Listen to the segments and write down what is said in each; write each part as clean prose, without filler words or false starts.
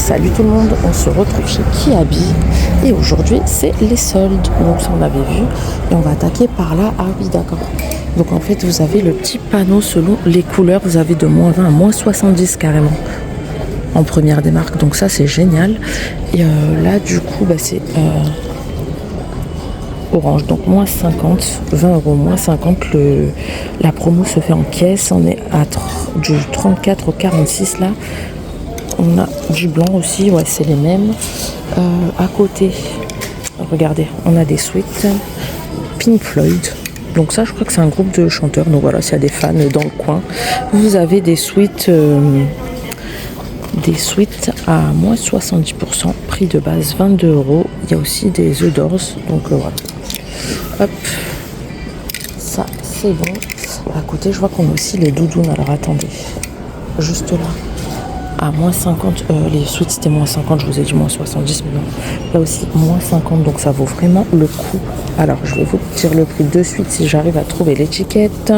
Salut tout le monde, on se retrouve chez Kiabi et aujourd'hui c'est les soldes, donc ça on avait vu et on va attaquer par là. Ah oui d'accord, donc en fait vous avez le petit panneau selon les couleurs, vous avez de moins 20 à moins 70 carrément en première des marques, donc ça c'est génial. Et là du coup c'est orange, donc moins 50, 20 €, moins 50, la promo se fait en caisse, on est à du 34 au 46 là. On a du blanc aussi, ouais c'est les mêmes. À côté, regardez, on a des suites Pink Floyd. Donc ça je crois que c'est un groupe de chanteurs, donc voilà, s'il y a des fans dans le coin. Vous avez des suites à moins 70%, prix de base 22 €. Il y a aussi des The Doors, donc voilà. Hop, ça c'est bon. À côté je vois qu'on a aussi les doudounes, alors attendez, juste là. À moins 50, les suites c'était moins 50, je vous ai dit moins 70, mais non, là aussi moins 50, donc ça vaut vraiment le coup. Alors je vais vous dire le prix de suite si j'arrive à trouver l'étiquette.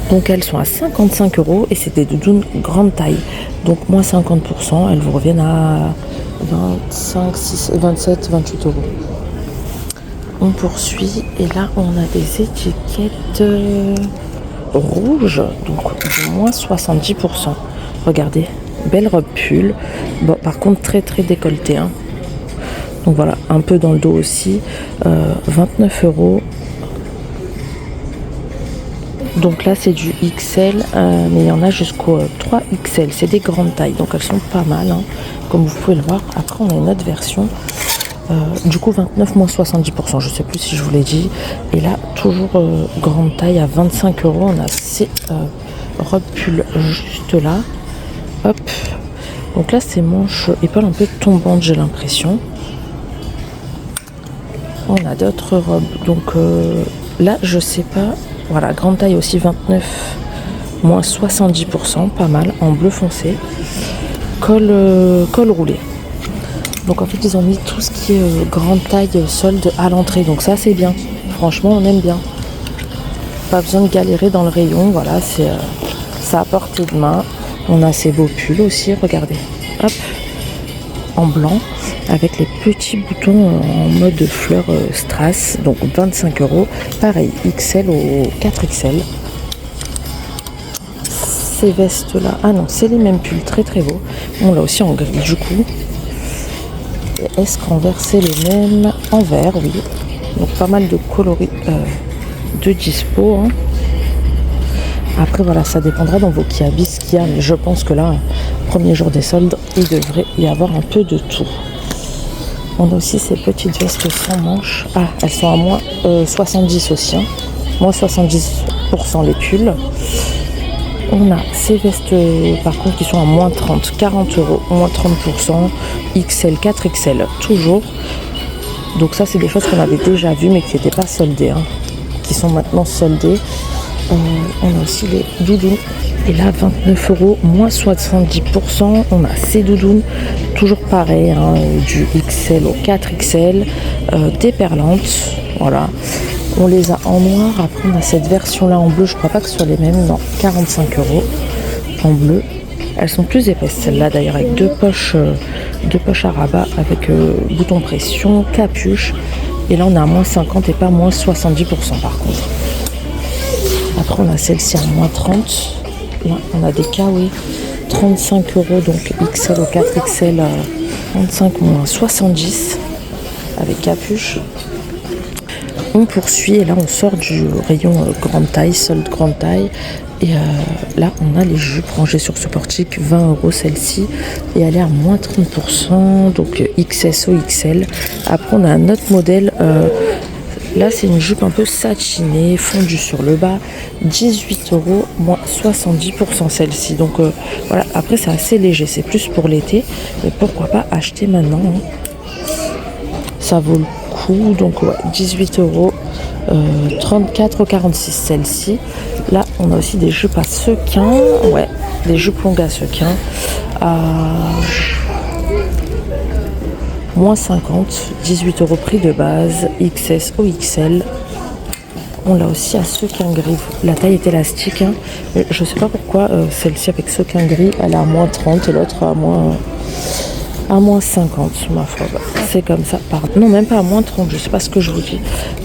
Donc elles sont à 55 € et c'est des doudounes grande taille, donc moins 50%, elles vous reviennent à 25, 6, 27, 28 €. On poursuit et là on a des étiquettes rouges, donc moins 70%. Regardez, belle robe pull. Bon, par contre, très très décolleté. Hein. Donc voilà, un peu dans le dos aussi. 29 €. Donc là, c'est du XL, mais il y en a jusqu'au 3XL. C'est des grandes tailles, donc elles sont pas mal, hein, comme vous pouvez le voir. Après, on a une autre version. Du coup, 29 moins 70%. Je sais plus si je vous l'ai dit. Et là, toujours grande taille à 25 €. On a ces robes pull juste là. Hop, donc là c'est manche épaule un peu tombante, j'ai l'impression. On a d'autres robes, donc là je sais pas. Voilà, grande taille aussi 29 moins 70%, pas mal, en bleu foncé. Col roulé. Donc en fait ils ont mis tout ce qui est grande taille solde à l'entrée, donc ça c'est bien. Franchement on aime bien. Pas besoin de galérer dans le rayon, voilà, c'est ça à portée de main. On a ces beaux pulls aussi, regardez, hop, en blanc, avec les petits boutons en mode fleur strass, donc 25 €, pareil, XL au 4XL. Ces vestes-là, ah non, c'est les mêmes pulls, très très beaux. On l'a aussi en gris du coup. Et est-ce qu'en vert c'est les mêmes? En vert, oui. Donc pas mal de coloris de dispo, hein. Après voilà, ça dépendra dans vos Kiabi ce qu'il y a, mais je pense que là, premier jour des soldes, il devrait y avoir un peu de tout. On a aussi ces petites vestes sans manches. Ah, elles sont à moins 70 aussi, hein. Moins 70% les pulls. On a ces vestes par contre qui sont à moins 30, 40 €, moins 30%, XL, 4XL, toujours. Donc ça c'est des choses qu'on avait déjà vues mais qui n'étaient pas soldées, hein, qui sont maintenant soldées. On a aussi les doudounes et là 29 €, moins 70%. On a ces doudounes toujours pareil, hein, du XL au 4XL, déperlantes, voilà. On les a en noir. Après on a cette version là en bleu, je crois pas que ce soit les mêmes, non, 45 € en bleu. Elles sont plus épaisses celles-là d'ailleurs, avec deux poches à rabat avec bouton pression, capuche. Et là on a à moins 50 et pas moins 70% par contre. Après on a celle-ci à moins 30. Là on a des kawaii 35 €, donc XL au 4XL, 35 moins 70 avec capuche. On poursuit et là on sort du rayon grande taille, solde grande taille. Et là on a les jupes rangées sur ce portique, 20 € celle-ci, et elle est à moins 30%, donc XS au XL. Après on a un autre modèle. Là, c'est une jupe un peu satinée, fondue sur le bas, 18 €, moins 70% celle-ci. Donc voilà, après c'est assez léger, c'est plus pour l'été, mais pourquoi pas acheter maintenant, hein. Ça vaut le coup, donc ouais, 18 €, 34 au 46 celle-ci. Là, on a aussi des jupes à sequins, ouais, des jupes longues à sequins, à moins 50, 18 € prix de base, XS au XL. On l'a aussi à sequin gris. La taille est élastique, hein. Je sais pas pourquoi celle-ci avec sequin gris, elle est à moins 30 et l'autre à moins À moins 50, ma foi. C'est comme ça. Pardon. Non, même pas à moins 30, je sais pas ce que je vous dis.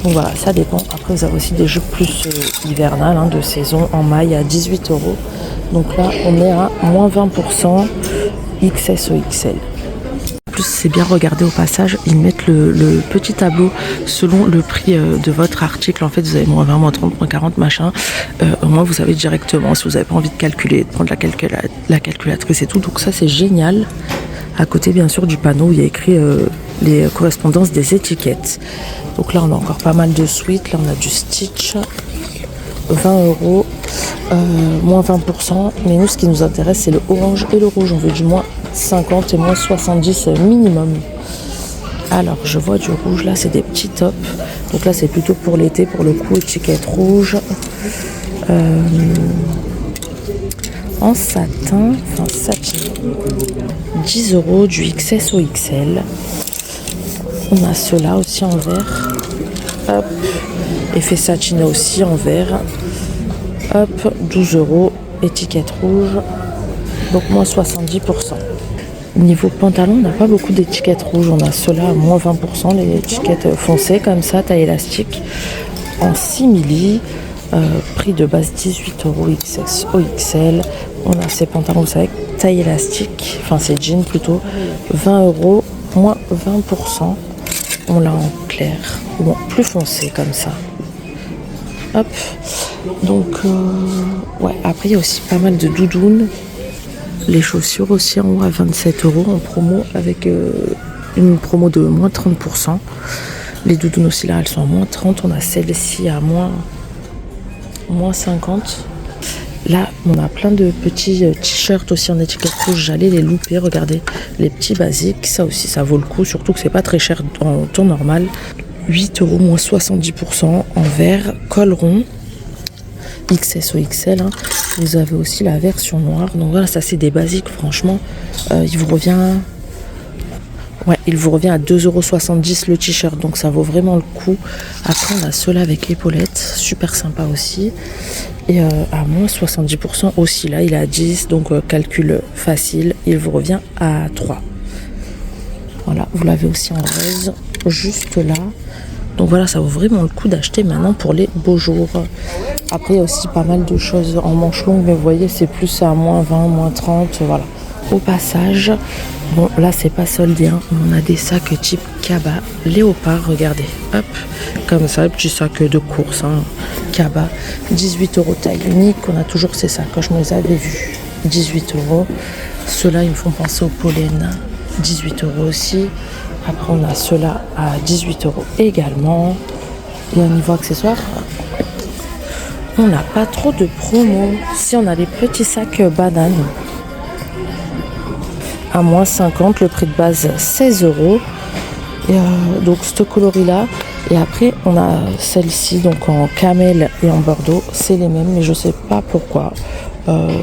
Donc voilà, ça dépend. Après, vous avez aussi des jupes plus hivernales, hein, de saison, en maille à 18 euros. Donc là, on est à moins 20% XS ou XL. En plus, c'est bien regardé au passage, ils mettent le petit tableau selon le prix de votre article. En fait, vous avez moins 20, moins 30, moins 40, machin. Au moins, vous savez directement si vous n'avez pas envie de calculer, de prendre la calculatrice et tout. Donc ça, c'est génial. À côté, bien sûr, du panneau où il y a écrit les correspondances des étiquettes. Donc là, on a encore pas mal de suites. Là, on a du Stitch, 20 euros, moins 20%. Mais nous, ce qui nous intéresse, c'est le orange et le rouge. On veut du moins 50 et moins 70 minimum. Alors, je vois du rouge. Là, c'est des petits tops. Donc là, c'est plutôt pour l'été, pour le coup, étiquette rouge. En satin, enfin satin, 10 euros du XS au XL. On a ceux-là aussi en vert. Hop, effet satiné aussi en vert. Hop, 12 euros, étiquette rouge. Donc moins 70%. Niveau pantalon, on n'a pas beaucoup d'étiquettes rouges. On a ceux-là à moins 20%, les étiquettes foncées comme ça, taille élastique. En simili, prix de base 18 euros XS au XL. On a ces pantalons, vous savez, taille élastique, enfin c'est jeans plutôt, 20 euros, moins 20%. On l'a en clair, ou plus foncé comme ça. Hop, donc ouais, après il y a aussi pas mal de doudounes. Les chaussures aussi en haut à 27 euros en promo avec une promo de moins 30%. Les doudounes aussi là, elles sont à moins 30. On a celle-ci à moins 50. Là, on a plein de petits t-shirts aussi en étiquette rouge. J'allais les louper, regardez, les petits basiques. Ça aussi, ça vaut le coup, surtout que c'est pas très cher en temps normal. 8 euros, moins 70% en vert, col rond, XS ou XL. Hein. Vous avez aussi la version noire. Donc voilà, ça c'est des basiques, franchement. Il vous revient à 2,70 € le t-shirt, donc ça vaut vraiment le coup. Après, on a ceux-là avec épaulettes, super sympa aussi. Et à moins 70% aussi, là, il est à 10, donc calcul facile. Il vous revient à 3. Voilà, vous l'avez aussi en rose, juste là. Donc voilà, ça vaut vraiment le coup d'acheter maintenant pour les beaux jours. Après, il y a aussi pas mal de choses en manches longues, mais vous voyez, c'est plus à moins 20, moins 30, voilà. Au passage, bon là c'est pas soldé, hein, on a des sacs type Kaba, léopard, regardez, hop, comme ça, petit sac de course, hein, Kaba, 18 euros taille unique, on a toujours ces sacs, je me les avais vus, 18 euros, ceux-là ils me font penser au pollen, 18 euros aussi, après on a ceux-là à 18 euros également, et au niveau accessoires, on n'a pas trop de promos, si on a les petits sacs bananes, à moins 50, le prix de base 16 euros. Et donc ce coloris là. Et après on a celle-ci donc en camel et en bordeaux. C'est les mêmes mais je sais pas pourquoi.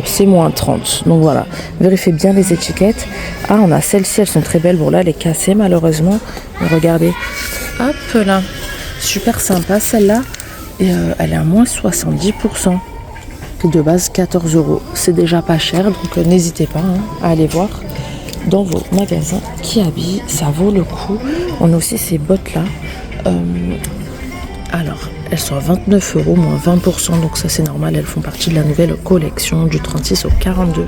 C'est moins 30. Donc voilà. Vérifiez bien les étiquettes. Ah, on a celle-ci, elles sont très belles. Bon là elle est cassée malheureusement. Mais regardez. Hop là. Super sympa celle-là. Et elle est à moins 70%. Prix de base 14 euros. C'est déjà pas cher. Donc n'hésitez pas à aller voir dans vos magasins qui habillent, ça vaut le coup. On a aussi ces bottes là, alors elles sont à 29 euros, moins 20%, donc ça c'est normal, elles font partie de la nouvelle collection du 36 au 42.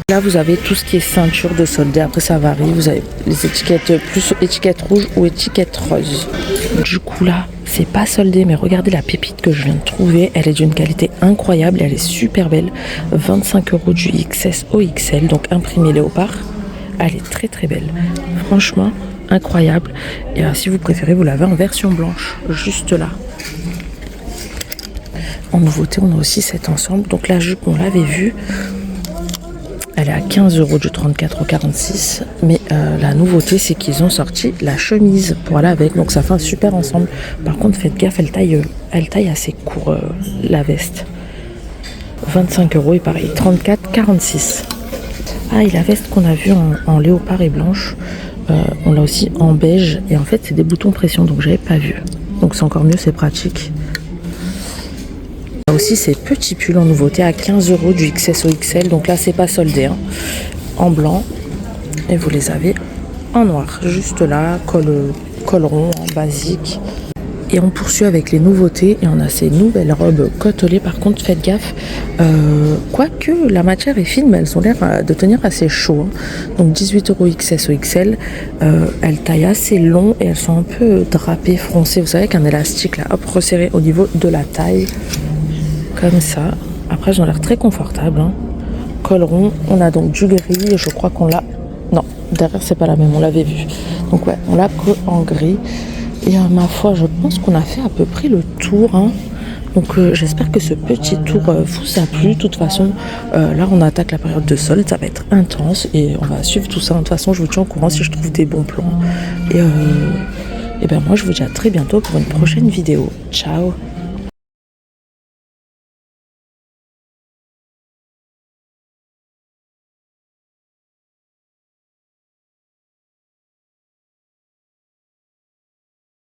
Là vous avez tout ce qui est ceinture de soldé, après ça varie, vous avez les étiquettes plus étiquette rouge ou étiquette rose. Du coup là c'est pas soldé, mais regardez la pépite que je viens de trouver, elle est d'une qualité incroyable, elle est super belle, 25 euros du XS au XL, donc imprimé léopard, elle est très très belle, franchement incroyable. Et si vous préférez, vous l'avez en version blanche, juste là. En nouveauté, on a aussi cet ensemble, donc la jupe on l'avait vue, elle est à 15 euros du 34 au 46, mais la nouveauté c'est qu'ils ont sorti la chemise pour aller avec, donc ça fait un super ensemble. Par contre faites gaffe, elle taille assez court la veste. 25 euros et pareil, 34, 46. Ah, et la veste qu'on a vue en léopard et blanche, on l'a aussi en beige, et en fait c'est des boutons pression, donc j'avais pas vu. Donc c'est encore mieux, c'est pratique. Aussi ces petits pulls en nouveauté à 15 euros du XS au XL, donc là c'est pas soldé, hein. En blanc, Et vous les avez en noir, juste là, col rond, en basique. Et on poursuit avec les nouveautés et on a ces nouvelles robes côtelées. Par contre, faites gaffe, quoique la matière est fine, mais elles ont l'air de tenir assez chaud. Donc 18 € XS ou XL, elles taillent assez long et elles sont un peu drapées, froncées. Vous savez qu'un élastique là, hop, resserré au niveau de la taille, comme ça. Après, elles ont l'air très confortables. Col rond, on a donc du gris et je crois qu'on l'a... Non, derrière c'est pas la même, on l'avait vu. Donc ouais, on l'a qu'en gris. Et à ma foi, je pense qu'on a fait à peu près le tour. Donc j'espère que ce petit tour vous a plu. De toute façon, là on attaque la période de solde, ça va être intense. Et on va suivre tout ça. De toute façon, je vous tiens au courant si je trouve des bons plans. Et ben moi, je vous dis à très bientôt pour une prochaine vidéo. Ciao!